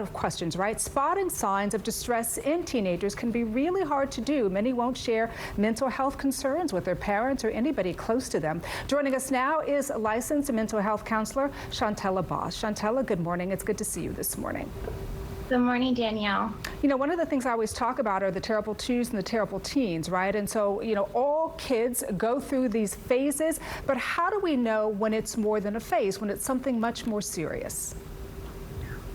Of questions, right? Spotting signs of distress in teenagers can be really hard to do. Many won't share mental health concerns with their parents or anybody close to them. Joining us now is licensed mental health counselor Shantala Boss. Shantala, good morning. It's good to see you this morning. Good morning, Danielle. You know, one of the things I always talk about are the terrible twos and the terrible teens, right? And so, you know, all kids go through these phases, but how do we know when it's more than a phase, when it's something much more serious?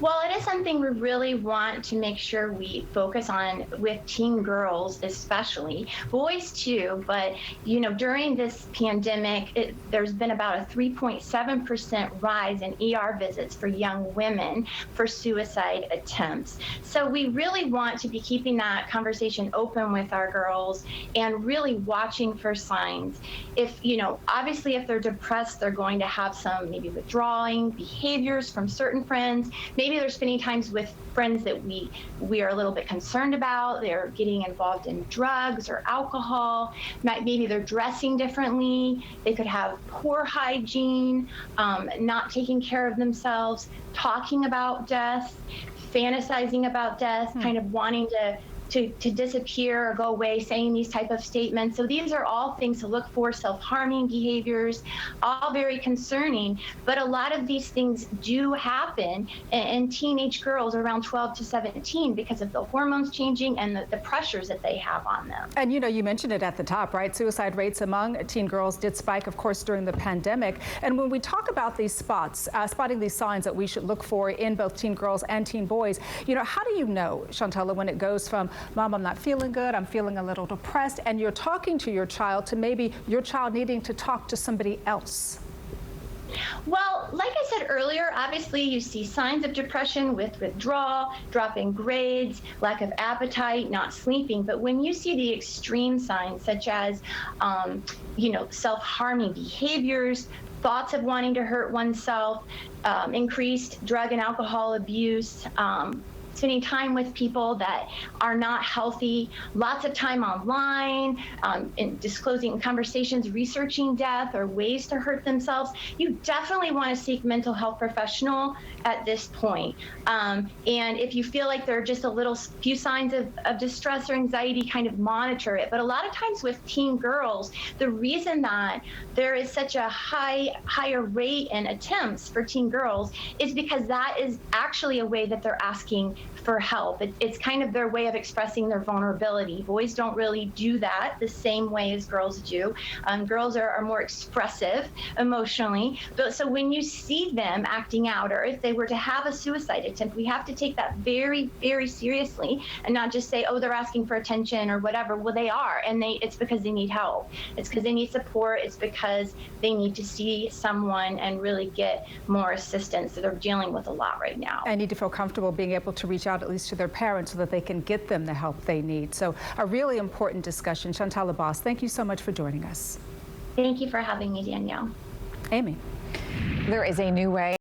Well, it is something we really want to make sure we focus on with teen girls, especially boys too. But, you know, during this pandemic, there's been about a 3.7% rise in ER visits for young women for suicide attempts. So we really want to be keeping that conversation open with our girls and really watching for signs. If, you know, obviously if they're depressed, they're going to have some maybe withdrawing behaviors from certain friends. Maybe they're spending times with friends that we are a little bit concerned about. They're getting involved in drugs or alcohol. Maybe they're dressing differently. They could have poor hygiene, not taking care of themselves, talking about death, fantasizing about death, kind of wanting to disappear or go away, saying these type of statements. So these are all things to look for, self-harming behaviors, all very concerning. But a lot of these things do happen in teenage girls around 12 to 17 because of the hormones changing and the pressures that they have on them. And you know, you mentioned it at the top, right? Suicide rates among teen girls did spike, of course, during the pandemic. And when we talk about these spotting these signs that we should look for in both teen girls and teen boys, you know, how do you know, Shantala, when it goes from, Mom, I'm not feeling good, I'm feeling a little depressed, and you're talking to your child, to maybe your child needing to talk to somebody else? Well, like I said earlier, obviously you see signs of depression with withdrawal, dropping grades, lack of appetite, not sleeping. But when you see the extreme signs, such as, you know, self-harming behaviors, thoughts of wanting to hurt oneself, increased drug and alcohol abuse, spending time with people that are not healthy, lots of time online, in disclosing conversations, researching death or ways to hurt themselves, you definitely want to seek mental health professional at this point. And if you feel like there are just a few signs of distress or anxiety, kind of monitor it. But a lot of times with teen girls, the reason that there is such a higher rate in attempts for teen girls is because that is actually a way that they're asking for help. It's kind of their way of expressing their vulnerability. Boys don't really do that the same way as girls do. Girls are more expressive emotionally. So when you see them acting out, or if they were to have a suicide attempt, we have to take that very, very seriously and not just say, oh, they're asking for attention or whatever. Well, they are, and it's because they need help. It's because they need support. It's because they need to see someone and really get more assistance. They're dealing with a lot right now. I need to feel comfortable being able to reach out at least to their parents so that they can get them the help they need. So a really important discussion. Shantala Boss, thank you so much for joining us. Thank you for having me, Danielle. Amy. There is a new way